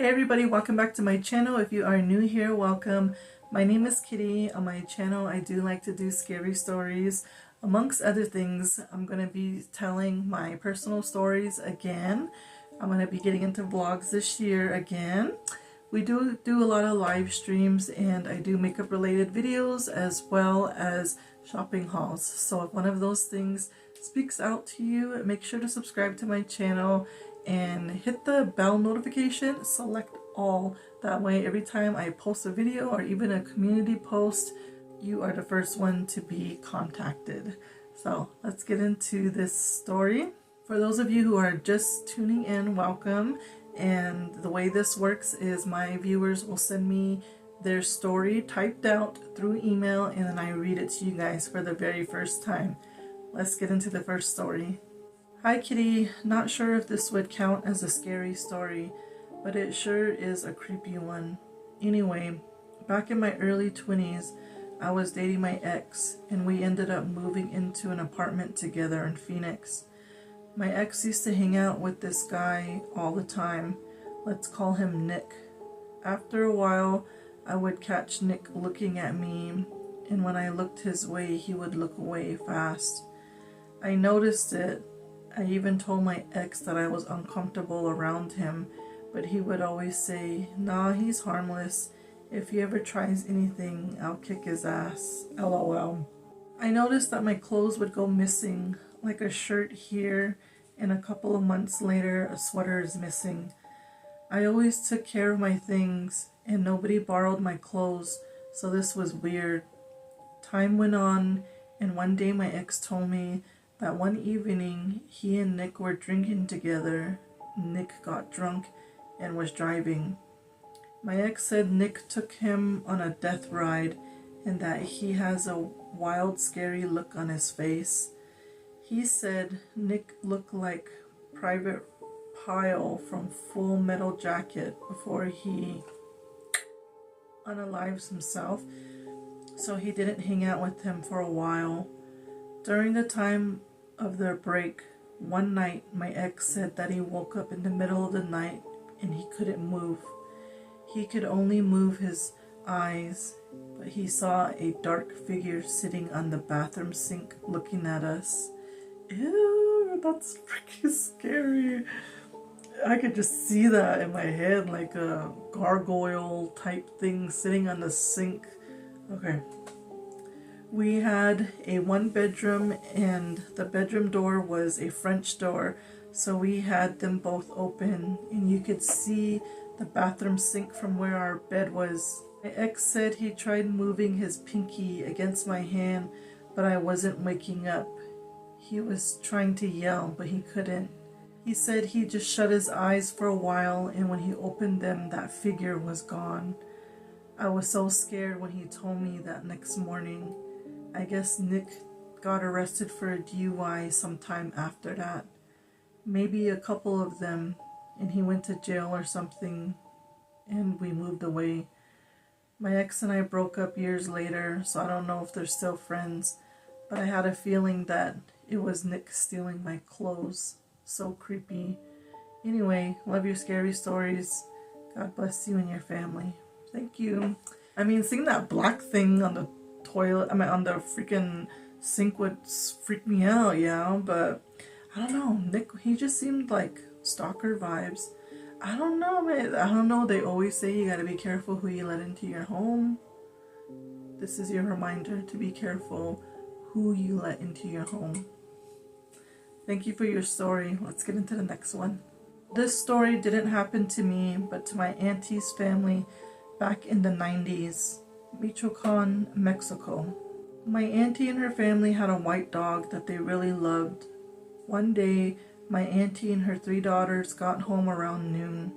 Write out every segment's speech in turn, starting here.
Hey everybody, welcome back to my channel. If you are new here, welcome. My name is Kitty. On my channel I do like to do scary stories. Amongst other things, I'm going to be telling my personal stories again. I'm going to be getting into vlogs this year again. We do a lot of live streams, and I do makeup related videos as well as shopping hauls. So if one of those things speaks out to you, make sure to subscribe to my channel and hit the bell notification, select all. That way every time I post a video or even a community post, you are the first one to be contacted. So let's get into this story. For those of you who are just tuning in, welcome. And the way this works is my viewers will send me their story typed out through email, and then I read it to you guys for the very first time. Let's get into the first story. Hi Kitty, not sure if this would count as a scary story, but it sure is a creepy one. Anyway, back in my early 20s, I was dating my ex, and we ended up moving into an apartment together in Phoenix. My ex used to hang out with this guy all the time. Let's call him Nick. After a while, I would catch Nick looking at me, and when I looked his way, he would look away fast. I noticed it. I even told my ex that I was uncomfortable around him, but he would always say, "Nah, he's harmless. If he ever tries anything, I'll kick his ass. LOL." I noticed that my clothes would go missing, like a shirt here, and a couple of months later, a sweater is missing. I always took care of my things, and nobody borrowed my clothes, so this was weird. Time went on, and one day my ex told me that one evening he and Nick were drinking together. Nick got drunk and was driving. My ex said Nick took him on a death ride and that he has a wild, scary look on his face. He said Nick looked like Private Pyle from Full Metal Jacket before he unalives himself, so he didn't hang out with him for a while. During the time of their break, one night my ex said that he woke up in the middle of the night and he couldn't move. He could only move his eyes, but he saw a dark figure sitting on the bathroom sink looking at us. Ew, that's freaking scary. I could just see that in my head, like a gargoyle type thing sitting on the sink. Okay. We had a one bedroom, and the bedroom door was a French door, so we had them both open, and you could see the bathroom sink from where our bed was. My ex said he tried moving his pinky against my hand, but I wasn't waking up. He was trying to yell, but he couldn't. He said he just shut his eyes for a while, and when he opened them, that figure was gone. I was so scared when he told me that next morning. I guess Nick got arrested for a DUI sometime after that. Maybe a couple of them, and he went to jail or something, and we moved away. My ex and I broke up years later, so I don't know if they're still friends, but I had a feeling that it was Nick stealing my clothes. So creepy. Anyway, love your scary stories. God bless you and your family. Thank you. I mean, seeing that black thing on the toilet, on the freaking sink would freak me out, yeah, but I don't know, Nick, he just seemed like stalker vibes. I don't know, man. I don't know. They always say you gotta be careful who you let into your home. This is your reminder to be careful who you let into your home. Thank you for your story. Let's get into the next one. This story didn't happen to me, but to my auntie's family back in the 90s. Michoacan, Mexico. My auntie and her family had a white dog that they really loved. One day, my auntie and her 3 daughters got home around noon.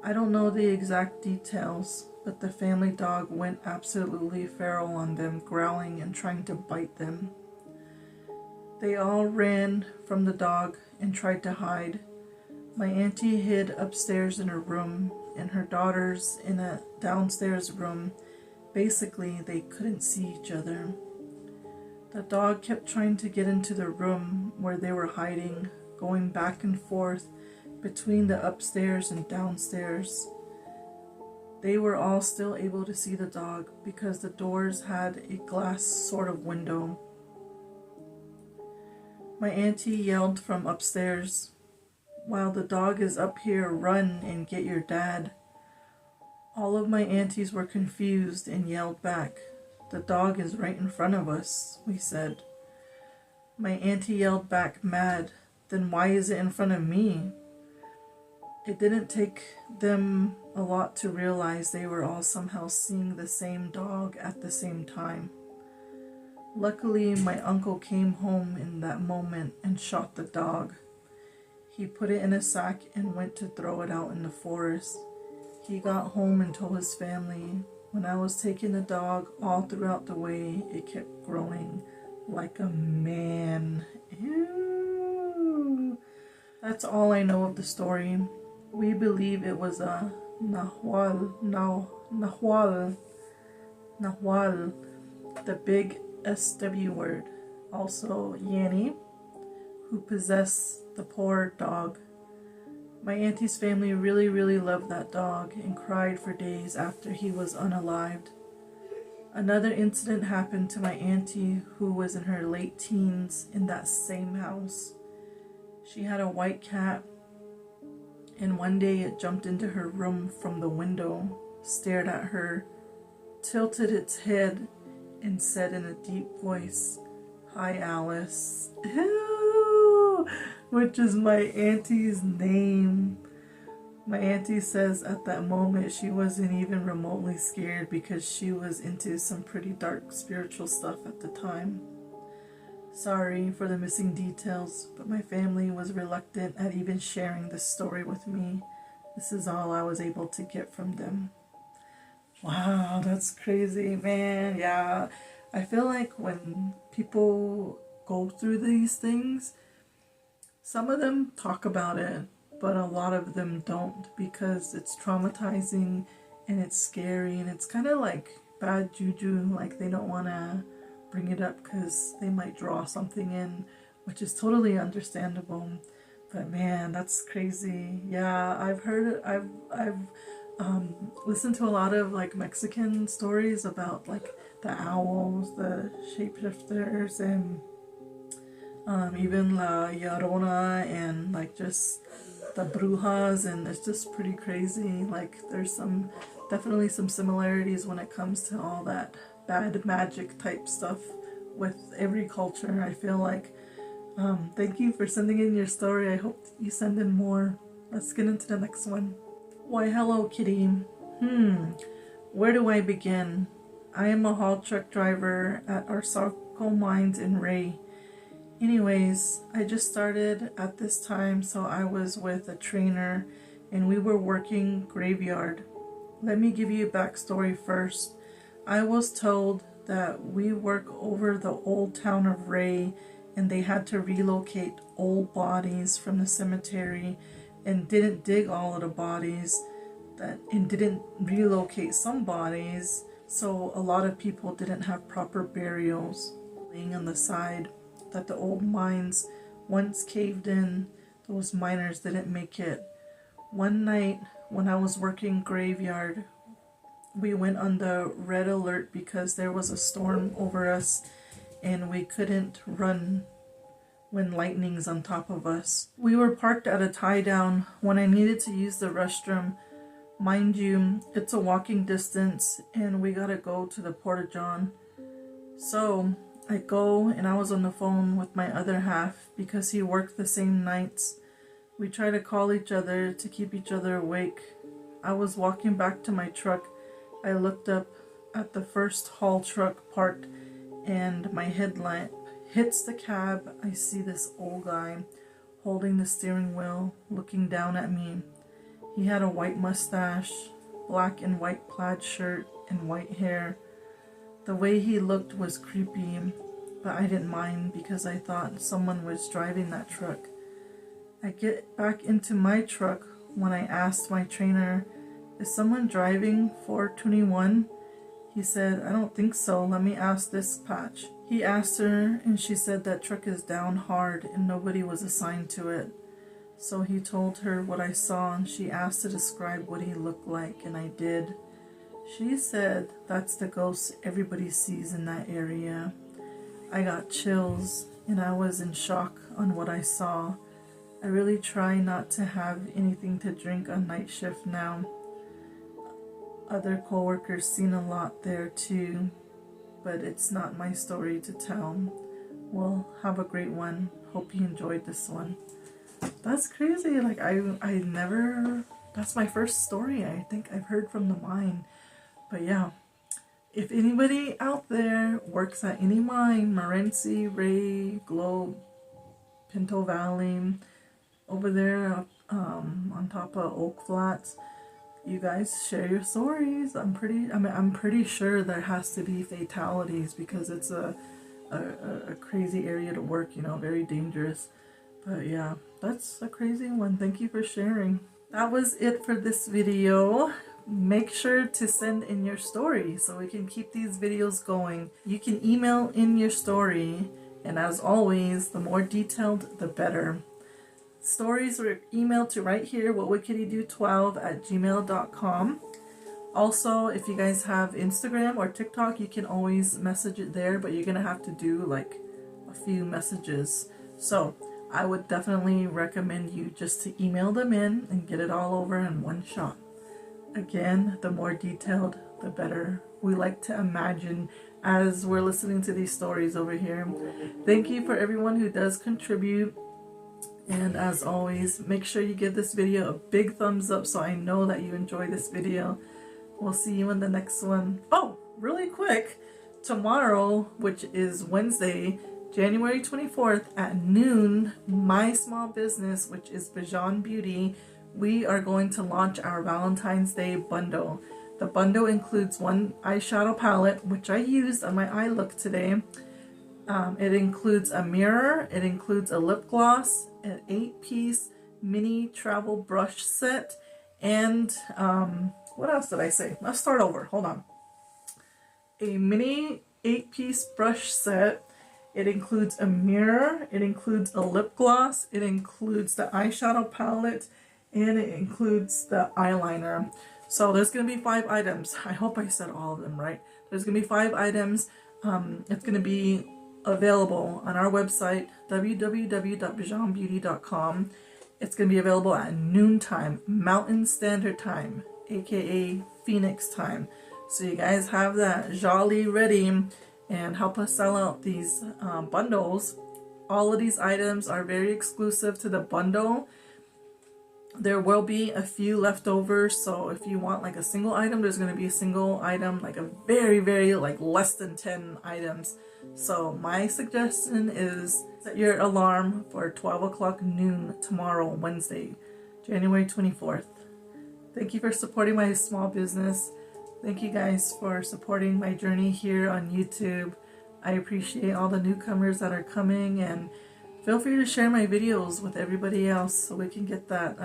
I don't know the exact details, but the family dog went absolutely feral on them, growling and trying to bite them. They all ran from the dog and tried to hide. My auntie hid upstairs in her room, and her daughters in a downstairs room. Basically, they couldn't see each other. The dog kept trying to get into the room where they were hiding, going back and forth, between the upstairs and downstairs. They were all still able to see the dog because the doors had a glass sort of window. My auntie yelled from upstairs, "While the dog is up here, run and get your dad." All of my aunties were confused and yelled back, "The dog is right in front of us," we said. My auntie yelled back, mad, "Then why is it in front of me?" It didn't take them a lot to realize they were all somehow seeing the same dog at the same time. Luckily, my uncle came home in that moment and shot the dog. He put it in a sack and went to throw it out in the forest. He got home and told his family. When I was taking the dog all throughout the way, it kept growing like a man. Ew. That's all I know of the story. We believe it was a Nahual, the big SW word, also Yanni, who possessed the poor dog. My auntie's family really loved that dog and cried for days after he was unalived. Another incident happened to my auntie who was in her late teens in that same house. She had a white cat, and one day it jumped into her room from the window, stared at her, tilted its head, and said in a deep voice, "Hi, Alice," which is my auntie's name. My auntie says at that moment she wasn't even remotely scared because she was into some pretty dark spiritual stuff at the time. Sorry for the missing details, but my family was reluctant at even sharing this story with me. This is all I was able to get from them. Wow, that's crazy, man. Yeah, I feel like when people go through these things, some of them talk about it, but a lot of them don't because it's traumatizing and it's scary and it's kind of like bad juju, like they don't want to bring it up because they might draw something in, which is totally understandable. But man, that's crazy. Yeah, I've heard it. I've listened to a lot of like Mexican stories about like the owls, the shapeshifters, and even La Llorona, and like just the brujas, and it's just pretty crazy. Like there's definitely some similarities when it comes to all that bad magic type stuff with every culture, I feel like. Thank you for sending in your story. I hope you send in more. Let's get into the next one. Why, hello, kitty. Where do I begin? I am a haul truck driver at our Arsaco Mines in Ray. Anyways, I just started at this time, so I was with a trainer and we were working graveyard. Let me give you a backstory first. I was told that we work over the old town of Ray and they had to relocate old bodies from the cemetery and didn't dig all of the bodies and didn't relocate some bodies, so a lot of people didn't have proper burials. Laying on the side that the old mines once caved in, those miners didn't make it. One night when I was working graveyard, we went on the red alert because there was a storm over us and we couldn't run when lightning's on top of us. We were parked at a tie down when I needed to use the restroom. Mind you, it's a walking distance and we gotta go to the Porta-John. So I go and I was on the phone with my other half because he worked the same nights. We try to call each other to keep each other awake. I was walking back to my truck. I looked up at the first haul truck parked and my headlamp hits the cab. I see this old guy holding the steering wheel looking down at me. He had a white mustache, black and white plaid shirt, and white hair. The way he looked was creepy, but I didn't mind because I thought someone was driving that truck. I get back into my truck when I asked my trainer, "Is someone driving 421? He said, "I don't think so. Let me ask dispatch." He asked her and she said that truck is down hard and nobody was assigned to it. So he told her what I saw, and she asked to describe what he looked like, and I did. She said that's the ghost everybody sees in that area. I got chills, and I was in shock on what I saw. I really try not to have anything to drink on night shift now. Other coworkers seen a lot there too, but it's not my story to tell. Well, have a great one. Hope you enjoyed this one. That's crazy. Like I never, that's my first story I think I've heard from the mine. But yeah, if anybody out there works at any mine, Morenci, Ray, Globe, Pinto Valley, over there on top of Oak Flats, you guys share your stories. I'm pretty sure there has to be fatalities because it's a crazy area to work, you know, very dangerous. But yeah, that's a crazy one. Thank you for sharing. That was it for this video. Make sure to send in your story so we can keep these videos going. You can email in your story, and as always, the more detailed, the better. Stories are emailed to right here, WhatWouldKittyDo12@gmail.com. Also, if you guys have Instagram or TikTok, you can always message it there, but you're gonna have to do like a few messages. So I would definitely recommend you just to email them in and get it all over in one shot. Again, the more detailed, the better. We like to imagine as we're listening to these stories over here. Thank you for everyone who does contribute. And as always, make sure you give this video a big thumbs up so I know that you enjoy this video. We'll see you in the next one. Oh, really quick, tomorrow, which is Wednesday, January 24th at noon, my small business, which is Bajan Beauty, we are going to launch our Valentine's Day bundle. The bundle includes one eyeshadow palette, which I used on my eye look today. It includes a mirror, it includes a lip gloss, an 8-piece mini travel brush set, and what else did I say? Let's start over. Hold on. A mini 8-piece brush set. It includes a mirror, it includes a lip gloss, it includes the eyeshadow palette, and it includes the eyeliner. So there's going to be 5 items. I hope I said all of them right. There's going to be 5 items. It's going to be available on our website, www.bajanbeauty.com. It's going to be available at noontime, Mountain Standard Time, aka Phoenix time. So you guys have that jolly ready and help us sell out these bundles. All of these items are very exclusive to the bundle. There will be a few left over, so if you want like a single item, there's going to be a single item, like a very like less than 10 items. So my suggestion is set your alarm for 12 o'clock noon tomorrow, Wednesday, January 24th. Thank you for supporting my small business. Thank you guys for supporting my journey here on YouTube. I appreciate all the newcomers that are coming, and feel free to share my videos with everybody else so we can get that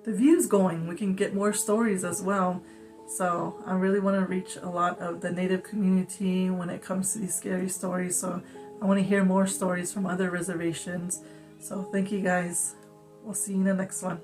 the views going. We can get more stories as well. So I really want to reach a lot of the Native community when it comes to these scary stories. So I want to hear more stories from other reservations. So thank you guys. We'll see you in the next one.